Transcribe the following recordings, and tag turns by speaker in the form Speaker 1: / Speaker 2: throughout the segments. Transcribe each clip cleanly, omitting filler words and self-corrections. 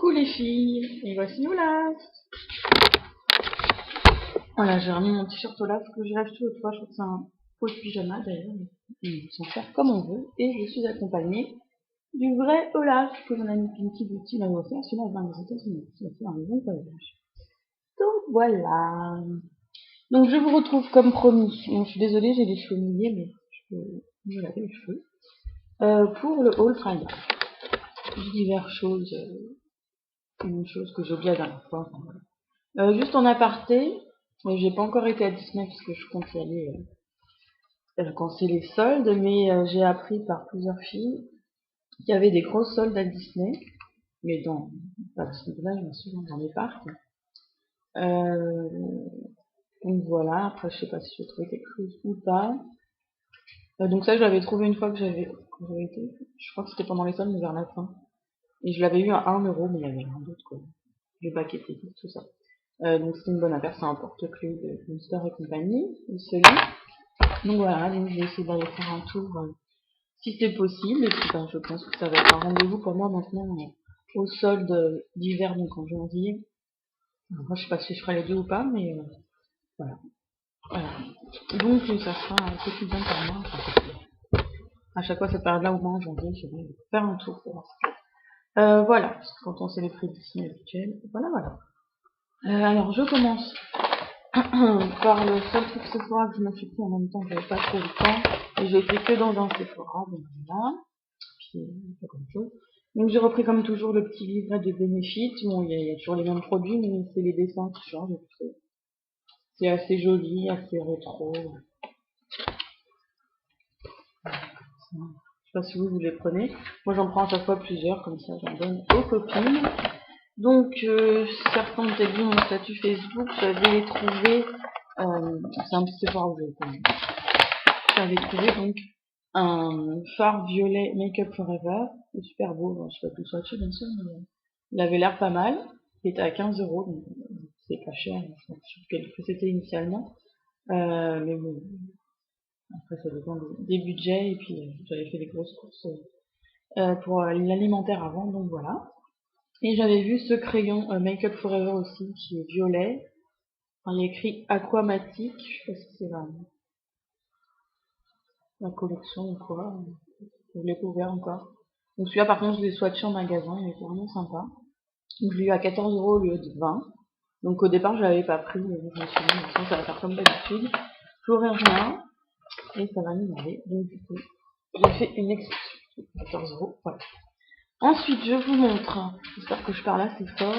Speaker 1: Coucou les filles, et voici Olaf. Voilà, j'ai remis mon t-shirt Olaf que j'ai acheté l'autre fois, je trouve que c'est un faux pyjama d'ailleurs, mais on s'en faire comme on veut, et je suis accompagnée du vrai Olaf que mon ami Pinky Beauty m'a offert, celui-là vient des États-Unis, ça fait un bon voyage. Donc voilà. Donc je vous retrouve comme promis, bon, je suis désolée, j'ai les cheveux mouillés, mais je peux me laver les cheveux, pour le haul Friday. Diverses choses, une chose que j'ai oublié la dernière fois, enfin, voilà. Juste en aparté, j'ai pas encore été à Disney parce que je compte y aller quand c'est les soldes, mais j'ai appris par plusieurs filles qu'il y avait des grosses soldes à Disney, mais pas à Disneyland, bien sûr, dans les parcs. Donc voilà, après je sais pas si j'ai trouvé quelque chose ou pas. Donc ça je l'avais trouvé une fois quand j'avais été, je crois que c'était pendant les soldes, mais vers la fin. Et je l'avais eu à 1€, mais il y avait rien d'autre quoi. J'ai pas quitté tout ça. Donc c'est une bonne affaire, c'est un porte-clés de Monster et compagnie, celui. Donc voilà, donc je vais essayer d'aller faire un tour si c'est possible. Et puis ben, je pense que ça va être un rendez-vous pour moi maintenant au solde d'hiver, donc en janvier. Alors, moi je sais pas si je ferai les deux ou pas, mais voilà. Donc ça sera un quotidien pour moi. Enfin, à chaque fois cette période-là, au moins en janvier, je vais faire un tour pour voir. Voilà, parce que quand on sait les prix Disney habituels, voilà. Alors je commence par le seul truc Sephora que je me suis pris en même temps que j'avais pas trop le temps, et j'ai été que dans un Sephora, donc voilà, puis pas comme chose. Donc j'ai repris comme toujours le petit livret de Benefit. Bon, il y a toujours les mêmes produits, mais c'est les dessins qui changent, c'est assez joli, assez rétro. Je sais pas si vous les prenez, moi j'en prends à chaque fois plusieurs, comme ça j'en donne aux copines. Donc certains ont peut-être vu mon statut Facebook, j'avais trouvé, c'est un petit Sephora où j'avais trouvé donc un fard violet Make Up Forever, c'est super beau, je sais pas tout swatché bien sûr, mais il avait l'air pas mal, il était à 15€, donc c'est pas cher, je pense que c'était initialement, mais bon, après ça dépend des budgets, et puis j'avais fait des grosses courses pour l'alimentaire avant, donc voilà. Et j'avais vu ce crayon Make Up Forever aussi, qui est violet, enfin, il y a écrit Aquamatique, je sais pas si c'est la collection ou quoi, je l'ai pas ouvert encore. Donc celui-là par contre je l'ai swatché en magasin, il était vraiment sympa. Donc je l'ai eu à 14€ au lieu de 20. Donc au départ je l'avais pas pris, mais je me suis dit ça va faire comme d'habitude. J'aurai rien et ça va m'énerver. Donc du coup j'ai fait une exception. 14€, voilà. Ensuite je vous montre, j'espère que je parle assez fort.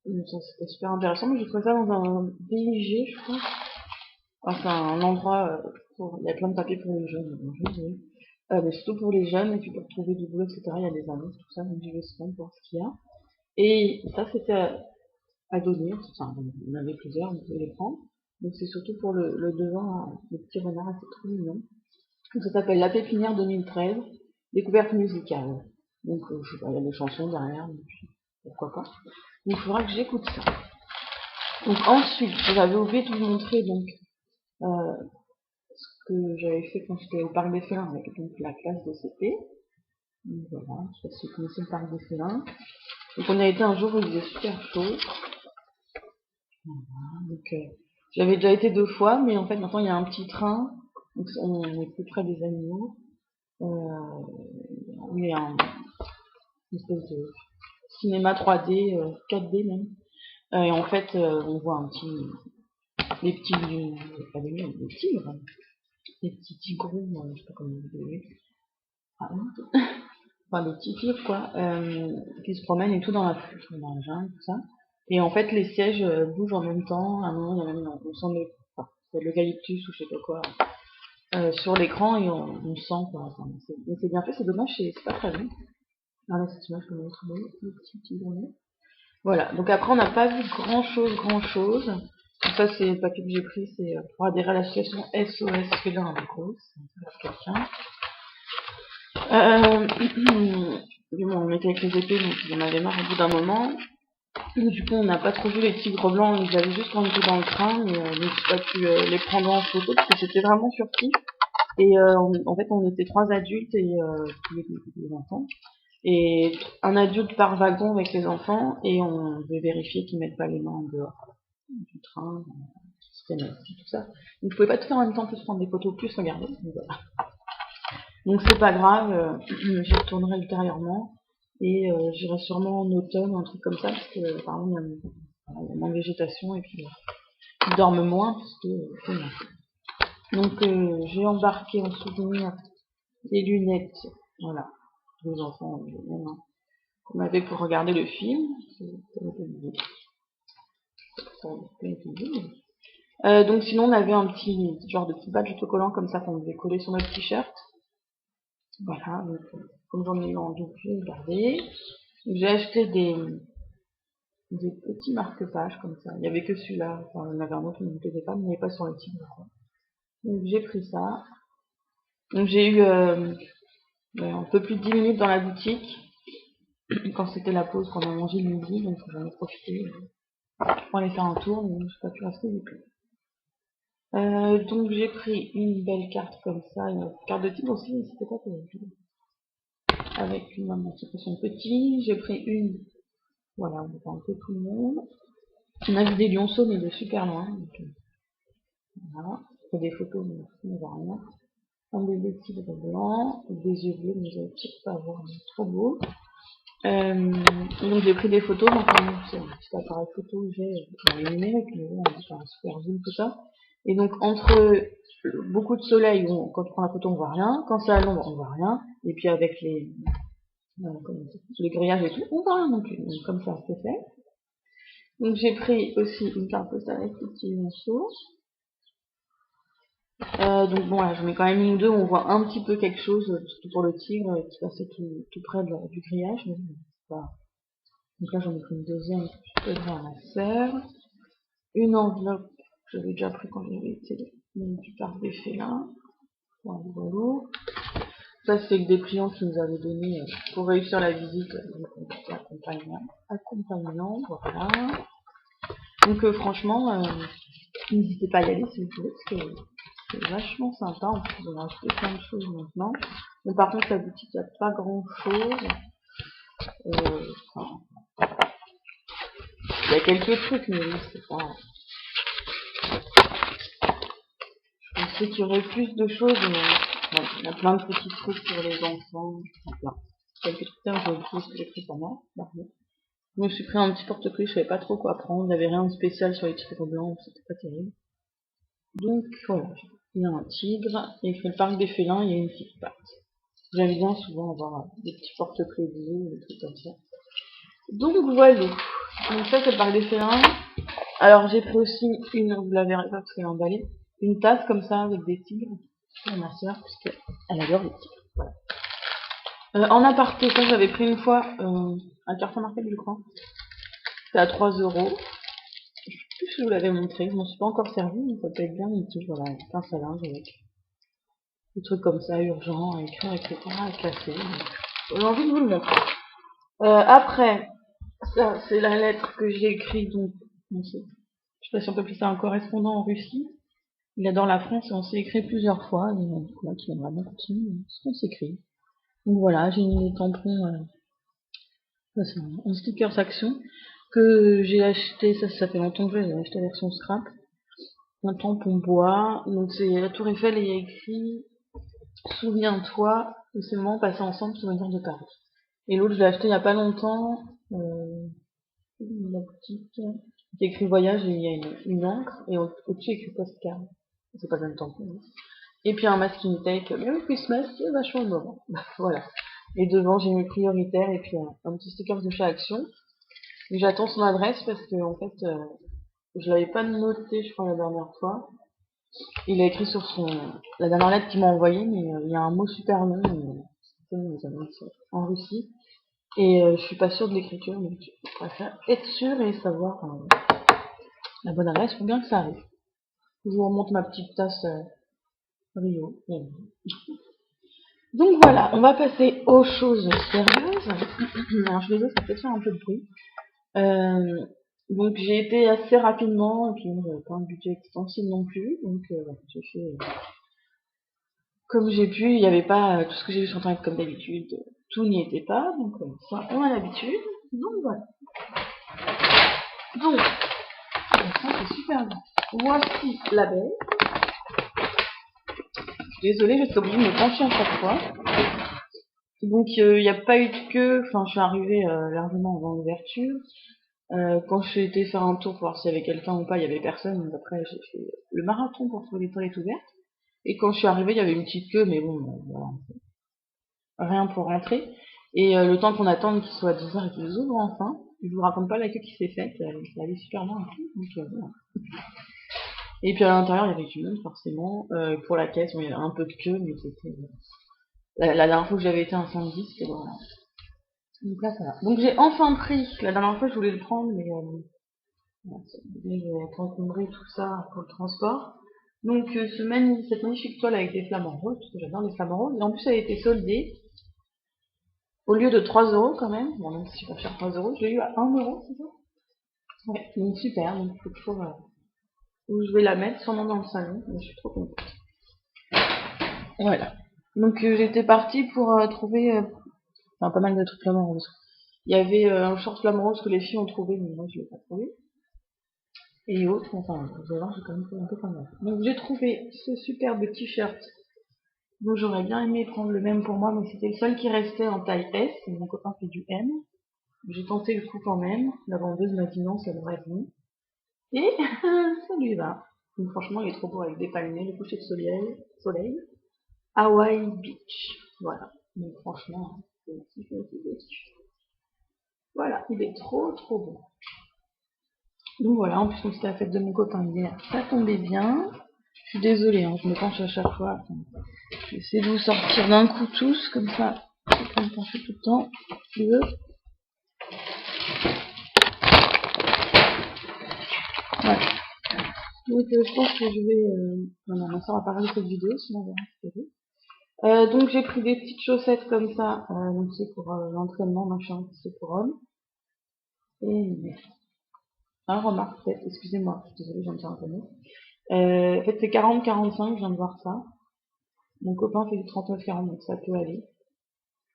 Speaker 1: C'était super intéressant, mais j'ai trouvé ça dans un BIG je crois. Enfin, c'est un endroit il y a plein de papiers pour les jeunes, mais surtout pour les jeunes, et puis pour trouver du boulot, etc. Il y a des annonces, tout ça, donc j'y vais souvent pour voir ce qu'il y a. Et ça, c'était à donner, enfin, il y en avait plusieurs, on pouvait les prendre. Donc c'est surtout pour le devant, le petit renard assez trop mignon. Donc ça s'appelle La Pépinière 2013, découverte musicale. Donc je sais pas, il y a des chansons derrière, donc pourquoi pas. Donc il faudra que j'écoute ça. Donc ensuite, j'avais oublié de vous montrer donc ce que j'avais fait quand j'étais au parc des félins avec donc la classe de CP. Donc voilà, je sais pas si vous connaissez le parc des félins. Donc on a été un jour où il faisait super chaud. Voilà, donc j'avais déjà été 2 fois, mais en fait maintenant il y a un petit train, donc on est plus près des animaux. Il y a une espèce de cinéma 3D, 4D même. Et en fait on voit les petits, pas des lions, des tigres, des petits tigrons, je sais pas comment vous voulez. Enfin des petits tigres quoi, qui se promènent et tout dans la jungle, tout ça. Et en fait les sièges bougent en même temps, à un moment il y a même, on sent l'eucalyptus ou je sais pas quoi sur l'écran, et on sent quoi, enfin, mais c'est bien fait, c'est dommage, c'est pas très long. Regardez cette image que je vous montre, le petit tigre. Voilà, donc après on n'a pas vu grand chose. Donc ça c'est le papier que j'ai pris, c'est pour adhérer à l'association SOS Félin en gros, c'est quelqu'un. Bon, on était avec les épées, donc on avait marre au bout d'un moment. Du coup, on n'a pas trop vu les tigres blancs, on les avait juste quand on était dans le train, mais donc j'ai pas pu les prendre en photo parce que c'était vraiment furtif. Et en fait, on était 3 adultes et tous les enfants. et un adulte par wagon avec les enfants, et on devait vérifier qu'ils mettent pas les mains en dehors du train, tout ça. Donc je pouvais pas tout faire en même temps, plus prendre des photos, plus regarder. Donc, voilà. Donc c'est pas grave, j'y retournerai ultérieurement, et j'irai sûrement en automne, un truc comme ça, parce que apparemment il y a moins de végétation, et puis ils dorment moins, parce que donc j'ai embarqué en souvenir des lunettes, voilà, les enfants, même, hein, qu'on avait pour regarder le film. Donc sinon on avait un petit genre de petit badge autocollant comme ça qu'on devait coller sur notre t-shirt. Voilà, donc comme j'en ai eu en double, j'ai gardé. J'ai acheté des petits marque-pages comme ça. Il n'y avait que celui-là, enfin il y en avait un autre qui ne me plaisait pas, mais il n'y avait pas sur le titre. Donc j'ai pris ça. Donc j'ai eu un peu plus de 10 minutes dans la boutique quand c'était la pause, quand on a mangé le midi, donc j'en ai profité pour aller faire un tour, mais je n'ai pas pu rester du tout. Donc j'ai pris une belle carte comme ça, une carte de tigre aussi, mais c'était pas terrible. Avec une maman qui fait son petit, j'ai pris une, voilà, on voit un peu tout le monde. On a vu des lionceaux, mais de super loin, donc voilà. C'est des photos, mais on ne voit rien. Un bébé tigre blanc, des yeux bleus, mais je ne vais pas voir, mais trop beau. Donc j'ai pris des photos, donc c'est un petit appareil photo que j'ai dans les numériques, mais on a un super zoom, tout ça. Et donc entre beaucoup de soleil, quand on prend la photo on voit rien, quand c'est à l'ombre on voit rien, et puis avec le grillage et tout, on voit rien non plus. Donc comme ça c'est fait. Donc j'ai pris aussi une carte postale avec des petits monceaux. Donc bon là je mets quand même une ou deux où on voit un petit peu quelque chose, surtout pour le tigre qui passait tout près du grillage, mais pas. Donc là j'en ai pris une deuxième que je donnerai à ma sœur. Une enveloppe que j'avais déjà pris quand j'avais été du parc des félins. Voilà. Ça c'est le dépliant qu'ils nous avaient donné pour réussir la visite, accompagnant, voilà. Donc franchement, n'hésitez pas à y aller si vous pouvez, parce que c'est vachement sympa. En plus on a acheté plein de choses maintenant. Mais par contre la boutique il n'y a pas grand chose. Il y a quelques trucs mais c'est pas. Je sais qu'il y aurait plus de choses, mais bon, il y a plein de petits trucs pour les enfants. Enfin, quelques trucs, j'ai ce que j'ai pris pour moi. Je me suis pris un petit porte-clés, je savais pas trop quoi prendre, il n'y avait rien de spécial sur les tigres blancs, c'était pas terrible. Donc voilà, il y a un tigre, et il fait le parc des félins, il y a une petite patte. J'aime bien souvent avoir des petits porte-clés bleus, des trucs comme ça. Donc voilà. Donc ça c'est le parc des félins. Alors j'ai pris aussi vous la verrez pas parce qu'elle est emballée, une tasse comme ça avec des tigres pour ma soeur, parce qu'elle adore les tigres. Voilà. En aparté, ça j'avais pris une fois à Carrefour Market je crois. C'était à 3 €. Je sais plus si je vous l'avais montré, je m'en suis pas encore servi, mais ça peut être bien une petite, voilà, une pince à linge avec des trucs comme ça, urgents, à écrire, etc., à classer. J'ai envie de vous le montrer. Après, ça c'est la lettre que j'ai écrite, donc, je sais pas si on peut appeler ça un correspondant en Russie. Il adore la France et on s'est écrit plusieurs fois, et du coup là, qui aimerait bien continuer ce qu'on s'écrit. Donc voilà, j'ai mis les tampons, ça c'est un sticker action que j'ai acheté, ça fait longtemps que j'ai acheté la version scrap. Un tampon bois, donc c'est la Tour Eiffel et il y a écrit souviens-toi de ces moments passés ensemble, souvenirs de Paris. Et l'autre je l'ai acheté il y a pas longtemps, la boutique qui a écrit voyage et il y a une encre et au-dessus écrit postcard. C'est pas le même tampon. Hein. Et puis un masking tape, Merry Christmas, c'est vachement le moment. Voilà. Et devant j'ai mis prioritaire et puis un petit sticker de chez Action. J'attends son adresse parce que en fait je l'avais pas noté je crois la dernière fois. Il a écrit sur la dernière lettre qu'il m'a envoyée, mais il y a un mot super long en Russie. Et je suis pas sûre de l'écriture, donc je préfère être sûre et savoir la bonne adresse pour bien que ça arrive. Je vous remonte ma petite tasse Rio. Donc voilà, on va passer aux choses sérieuses. Alors je suis désolée, ça peut faire un peu de bruit. Donc j'ai été assez rapidement, et puis j'avais pas un budget extensible non plus, donc j'ai fait comme j'ai pu. Il n'y avait pas tout ce que j'ai vu sur internet comme d'habitude, tout n'y était pas, donc ça, on a l'habitude. Donc voilà. Donc, ça c'est super bien. Voici la baie. Désolée, je suis obligée de me pencher à chaque fois. Donc il n'y a pas eu de queue, enfin je suis arrivée largement avant l'ouverture. Quand j'ai été faire un tour pour voir s'il y avait quelqu'un ou pas, il y avait personne, donc après j'ai fait le marathon pour trouver les toilettes ouvertes. Et quand je suis arrivée, il y avait une petite queue, mais bon, voilà, rien pour rentrer. Et le temps qu'on attende qu'il soit 10h et qu'ils ouvrent enfin, je vous raconte pas la queue qui s'est faite, ça allait super bien. Donc, voilà. Et puis à l'intérieur, il y avait du monde forcément. Pour la caisse, bon, il y avait un peu de queue, mais c'était... La dernière fois que j'avais été un samedi, c'était voilà. Donc là, ça va. Donc j'ai enfin pris, la dernière fois je voulais le prendre, mais je vais encombrer tout ça pour le transport. Donc cette magnifique toile avec des flamants roses, parce que j'adore les flamants roses, et en plus elle a été soldée. Au lieu de 3 € quand même, bon même si c'est pas cher 3 €, je l'ai eu à 1 €, c'est ça? Ouais, donc super, donc il faut toujours où je vais la mettre, sûrement dans le salon, mais je suis trop contente. Voilà. Donc j'étais partie pour trouver enfin, pas mal de trucs flamants roses. Il y avait un short flamant rose que les filles ont trouvé, mais moi je l'ai pas trouvé. Et autres, enfin, vous allez voir, j'ai quand même fait un peu comme ça. Donc j'ai trouvé ce superbe t-shirt dont j'aurais bien aimé prendre le même pour moi, mais c'était le seul qui restait en taille S, et mon copain fait du M. J'ai tenté le coup quand même, la vendeuse m'a dit non, ça devrait être bon. Et ça lui va. Donc franchement, il est trop beau avec des palmiers, le coucher de soleil. Hawaii Beach. Voilà. Donc franchement, c'est un petit peu dessus. Voilà, il est trop beau. Donc voilà, en plus comme c'était la fête de mon copain hier, ça tombait bien. Je suis désolée, hein, je me penche à chaque fois. Je vais essayer de vous sortir d'un coup tous, comme ça, je vais pas me pencher tout le temps. Si tu veux. Voilà. Donc je pense que je vais... non, ma soeur va pas regarder cette vidéo, sinon on verra ce qu'elle veut. Donc j'ai pris des petites chaussettes comme ça, donc c'est pour l'entraînement, machin, c'est pour hommes. Et remarque, peut-être, excusez-moi, je suis désolée, j'en tiens un peu mieux. En fait c'est 40-45, je viens de voir ça. Mon copain fait du 39-40, donc ça peut aller.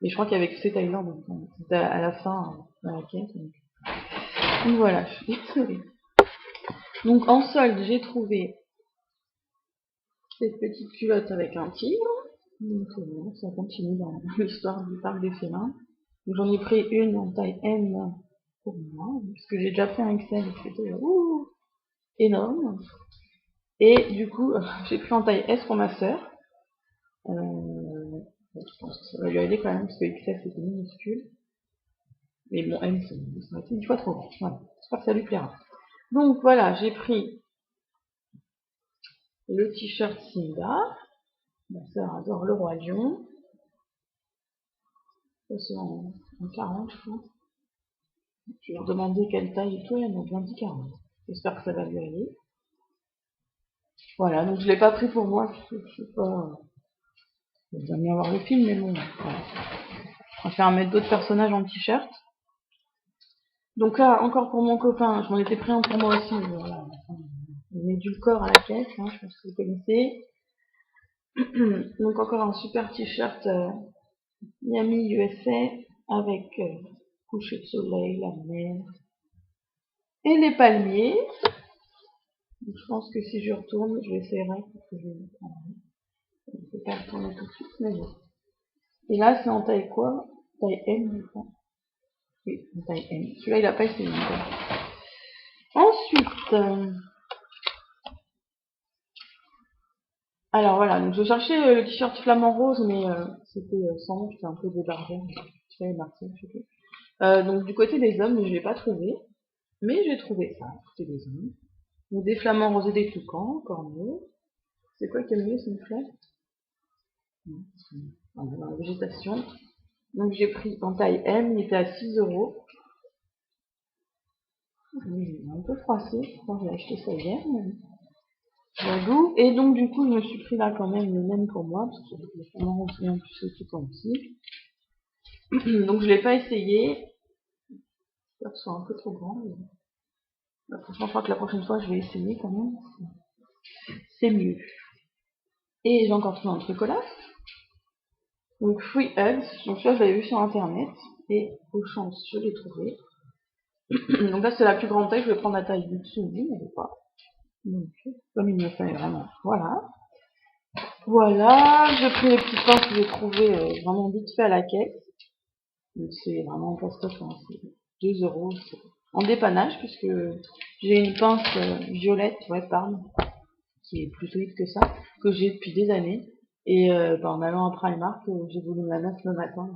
Speaker 1: Mais je crois qu'il y avait que ces tailles-là, donc c'était à la fin, dans la caisse. Donc voilà, je suis désolée. Donc en solde, j'ai trouvé cette petite culotte avec un tigre. Donc bon, ça continue dans l'histoire du parc des félins. Donc j'en ai pris une en taille M pour moi, parce que j'ai déjà pris un XL et c'était énorme. Et du coup, j'ai pris en taille S pour ma sœur. Je pense que ça va lui aider quand même, parce que XL c'était minuscule. Mais bon, M, ça aurait été 10 fois trop grand. Voilà, j'espère que ça lui plaira. Donc voilà, j'ai pris le t-shirt Simba. Ma sœur adore le roi lion. Ça c'est en 40, je crois. Je vais leur demander quelle taille et tout, elle m'a bien dit 40. J'espère que ça va lui aller. Voilà, donc je l'ai pas pris pour moi, je sais pas. J'ai bien mieux voir le film, mais bon, voilà. Je préfère mettre d'autres personnages en t-shirt. Donc là, encore pour mon copain, je m'en étais pris un pour moi aussi, mais voilà. On met du corps à la caisse, hein, je pense que vous connaissez. Donc encore un super t-shirt Miami USA avec coucher de soleil, la mer et les palmiers. Donc, je pense que si je retourne, je l'essayerai parce que je ne peux pas retourner tout de suite, mais bon. Et là, c'est en taille quoi? Taille M, je crois. Oui, en taille M. Celui-là, il a pas essayé. Ensuite, alors voilà, donc je cherchais le t-shirt flamant rose, mais c'était sans nom, j'étais un peu débardée. Je savais marqué, je sais plus. Donc du côté des hommes, je l'ai pas trouvé. Mais j'ai trouvé ça, du côté des hommes. Donc des flamants roses et des toucans, encore mieux. C'est quoi qui est mieux, c'est une fleur? Dans la végétation. Donc j'ai pris en taille M, il était à 6 €. Il est un peu froissé, je crois que j'ai acheté ça hier. J'avoue. Et donc du coup je me suis pris là quand même le même pour moi, parce que les flamants roses et en plus c'est tout en petit. Donc je l'ai pas essayé. J'espère que ce soit un peu trop grand. Mais... Bah, franchement je crois que la prochaine fois je vais essayer quand même. C'est mieux. Et j'ai encore trouvé un truc au laf. Donc Free Hugs, donc ça je l'avais vu sur internet, et aux chances je l'ai trouvé. Donc là c'est la plus grande taille, je vais prendre la taille du dessous, mais elle est pas. Donc comme il me fallait vraiment. Voilà. Voilà, j'ai pris les petits pains que j'ai trouvés vraiment vite fait à la caisse. Donc c'est vraiment pas stock, hein, c'est 2 euros en dépannage, puisque j'ai une pince violette, ouais, Parme, qui est plus solide que ça, que j'ai depuis des années. Et en allant à Primark, j'ai voulu me la mettre le matin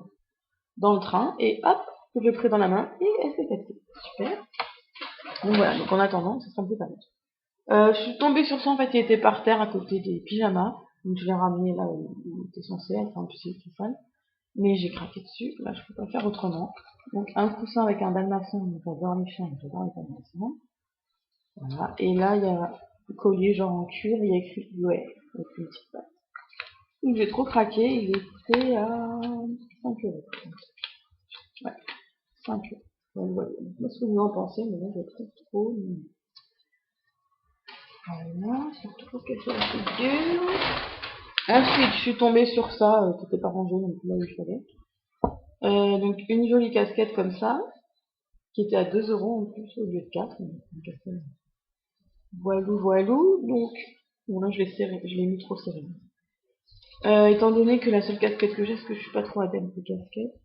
Speaker 1: dans le train, et hop, je l'ai pris dans la main, et elle s'est cassée. Super. Donc voilà, donc en attendant, ça sera plus pas mal. Je suis tombée sur ça, en fait, il était par terre à côté des pyjamas, donc je l'ai ramené là où il était censé être, un peu sale. Mais j'ai craqué dessus, là je peux pas faire autrement. Donc un coussin avec un dalmatin, donc j'adore les chiens, j'adore les dalmatins. Voilà, et là il y a le collier genre en cuir, il y a écrit ouais, avec une petite patte. Donc j'ai trop craqué, il était à 5 euros. Ouais, 5 euros. Donc voilà, je sais pas ce que vous en pensez, mais moi je trouve trop. Voilà, surtout pour qu'elle soit assez dure. Ensuite, je suis tombée sur ça, qui était pas rangé, donc là où il fallait. Donc une jolie casquette comme ça, qui était à 2 euros en plus au lieu de 4. Voilou, voilou. Donc, bon là je l'ai mis trop serré. Étant donné que la seule casquette que j'ai, parce que je suis pas trop adepte des casquettes,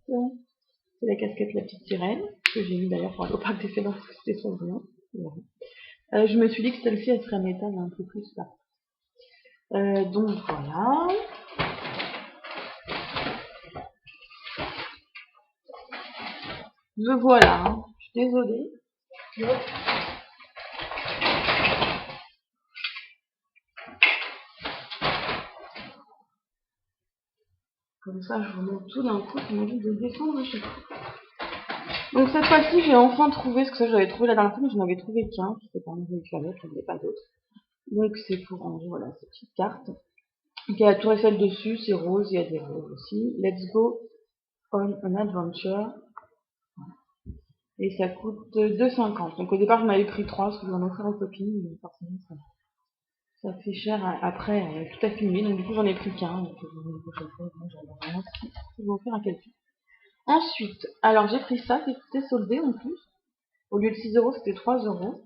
Speaker 1: c'est la casquette La Petite Sirène, que j'ai mis d'ailleurs pour aller au parc des Félins, parce que c'était son bien. Voilà. Je me suis dit que celle-ci, elle serait métal un peu plus là. Donc voilà. Me voilà, hein. Je suis désolée. Comme ça, je vous montre tout d'un coup, ça m'envie de descendre chez vous. Donc cette fois-ci, j'ai enfin trouvé ce que ça j'avais trouvé la dernière fois, mais j'en avais trouvé qu'un, qui était pas un joli clavier, je n'en ai pas d'autres. Donc c'est pour ranger, voilà, cette petite carte. Il y a la tour Eiffel dessus, c'est rose, il y a des roses aussi. Let's go on an adventure. Et ça coûte 2,50. Donc au départ, je m'avais pris 3 parce que je m'en offrais aux copines, mais forcément, ça fait cher après, tout à filmer. Donc du coup, j'en ai pris qu'un. Donc une prochaine fois, j'en ai vraiment si je vais offrir à quelqu'un. Ensuite, alors j'ai pris ça, qui était soldé en plus. Au lieu de 6 euros, c'était 3 euros.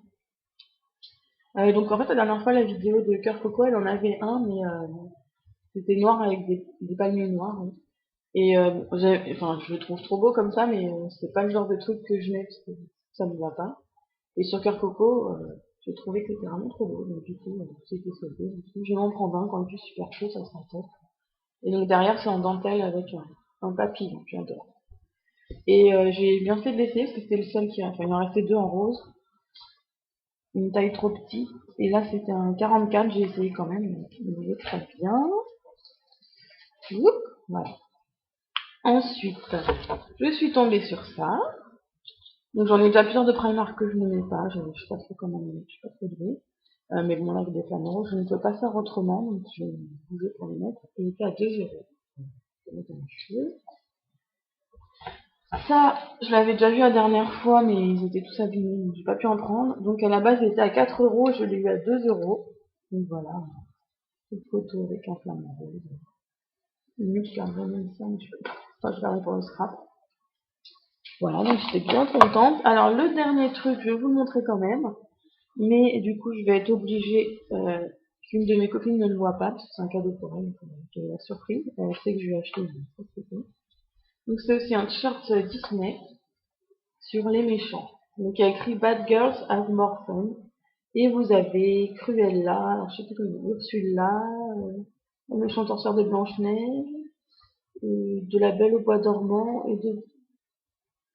Speaker 1: Donc en fait, la dernière fois, la vidéo de Cœur Coco, elle en avait un, mais c'était noir avec des palmiers noirs. Hein. Et je le trouve trop beau comme ça, mais c'est pas le genre de truc que je mets parce que ça me va pas. Et sur Cœur Coco, j'ai trouvé que c'était vraiment trop beau. Donc du coup, c'était soldé. Du coup, je vais m'en prendre un quand il fait super chaud, ça sera top. Et donc derrière, c'est en dentelle avec un papillon, j'adore. Et j'ai bien fait de l'essayer parce que c'était le seul il m'en restait deux en rose. Une taille trop petite. Et là, c'était un 44, j'ai essayé quand même. Il est très bien. Oup, voilà. Ensuite, je suis tombée sur ça. Donc j'en ai déjà plusieurs de Primark que je ne mets pas. Je sais pas trop comment les mettre, je suis pas trop douée. Mais bon, là, avec des flammes roses, je ne peux pas faire autrement. Donc je vais bouger pour les mettre. Et il était à 2 euros. Je vais mettre dans mes cheveux. Ça, je l'avais déjà vu la dernière fois, mais ils étaient tous abîmés, donc j'ai pas pu en prendre. Donc à la base, il était à 4 euros, je l'ai eu à 2 euros. Donc voilà, une photo avec un flamant rose. Limite, je garderais même ça, mais je peux pas. Enfin, je garderai pour le scrap. Voilà, donc j'étais bien contente. Alors le dernier truc, je vais vous le montrer quand même. Mais du coup, je vais être obligée qu'une de mes copines ne le voit pas, parce que c'est un cadeau pour elle, qu'elle est la surprise. Elle sait que je lui ai acheté une photo. Donc c'est aussi un t-shirt Disney sur les méchants. Donc il y a écrit Bad Girls Have More Fun. Et vous avez Cruella, alors je sais plus comment, Ursula, le méchant sorcière de Blanche-Neige, de la Belle au Bois dormant, et de...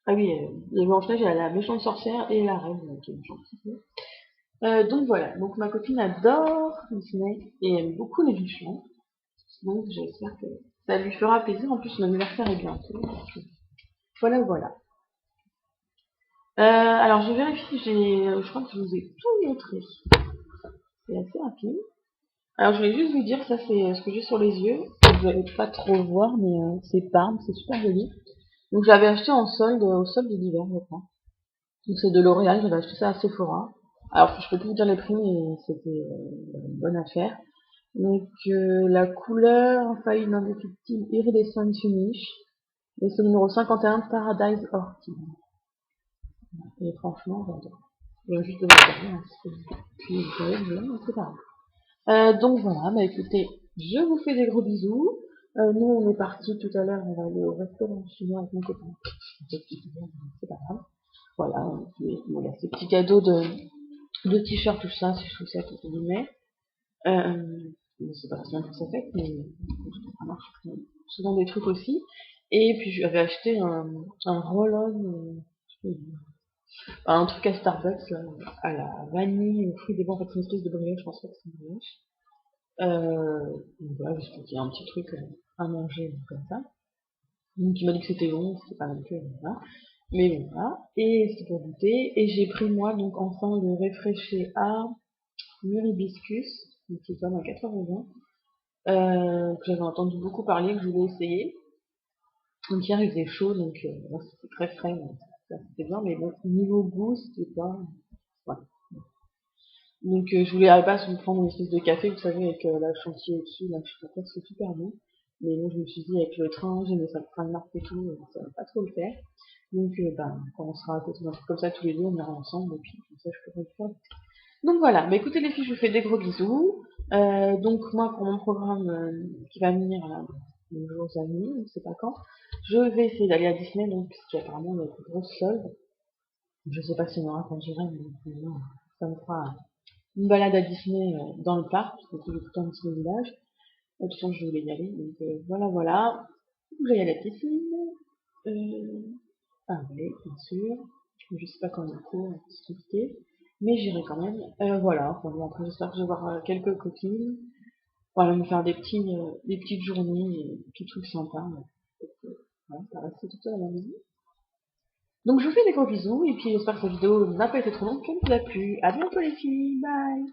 Speaker 1: Ah oui, il y a Blanche-Neige, il y a la méchante sorcière et la reine, qui est méchante. Donc voilà, donc ma copine adore Disney et aime beaucoup les méchants. Donc j'espère que ça lui fera plaisir. En plus, son anniversaire est bientôt. Donc, voilà, voilà. Alors je vérifie, je crois que je vous ai tout montré. C'est assez rapide. Alors je voulais juste vous dire, ça c'est ce que j'ai sur les yeux. Vous n'allez pas trop voir, mais c'est Parme, c'est super joli. Donc je l'avais acheté en solde, au solde d'hiver, je crois. Donc c'est de L'Oréal, j'avais acheté ça à Sephora. Alors je peux plus vous dire les prix, mais c'était une bonne affaire. Donc la couleur Fine Indefectible Iridescent Finish. Et c'est le numéro 51 Paradise Orchid. Et franchement, j'adore. Je viens juste de le regarder, hein, puis vous savez, c'est pas grave. Donc voilà, bah écoutez, je vous fais des gros bisous. Nous, on est parti tout à l'heure, on va aller au restaurant chinois avec mon copain. C'est pas grave. Voilà, voilà, ces petits cadeaux de t-shirts, tout ça, ces chaussettes, entre guillemets. C'est pas bien que ça fait, mais ça marche souvent des trucs aussi. Et puis j'avais acheté un roll-on, un truc à Starbucks là, à la vanille, aux fruits des bons, en fait c'est une espèce de brioche, je pense pas que c'est une brioche. Donc voilà, juste qu'il y a un petit truc à manger comme ça. Donc il m'a dit que c'était bon, c'était pas non plus, voilà. Mais bon, voilà. Et c'est pour goûter. Et j'ai pris moi donc enfin le réfréché à Muribiscus, qui est comme à 80 que j'avais entendu beaucoup parler, que je voulais essayer. Donc hier il faisait chaud, donc c'était très frais, donc ça c'était bien, mais bon, niveau goût, c'était pas. Voilà. Donc je voulais à la base me prendre une espèce de café, vous savez, avec la chantilly au-dessus, là, je sais pas quoi, c'est super bon. Mais bon, je me suis dit, avec le train, j'ai mis ça de train de marque et tout, ça va pas trop le faire. Donc, quand on sera à côté d'un truc comme ça tous les deux, on ira ensemble, et puis comme ça, je pourrai le faire. Donc voilà, bah écoutez les filles, je vous fais des gros bisous. Donc moi, pour mon programme qui va venir là, les jours à venir, je sais pas quand, je vais essayer d'aller à Disney, donc, puisqu'apparemment, il y a une grosse solde. Je sais pas si on aura quand j'irai, mais ça me fera une balade à Disney dans le parc, parce que c'est tout le temps un petit village. De toute façon, je voulais y aller, donc voilà, voilà. Je vais y aller à la piscine. Ah oui, bien sûr. Je sais pas quand il court, c'est compliqué. Mais j'irai quand même. Voilà, enfin, bon, après j'espère que je vais voir quelques copines. Voilà, me faire des petites journées, des petits trucs sympas. Voilà, ça reste tout seul à la maison. Donc je vous fais des gros bisous, et puis j'espère que cette vidéo n'a pas été trop longue, qu'elle vous a plu. À bientôt les filles, bye!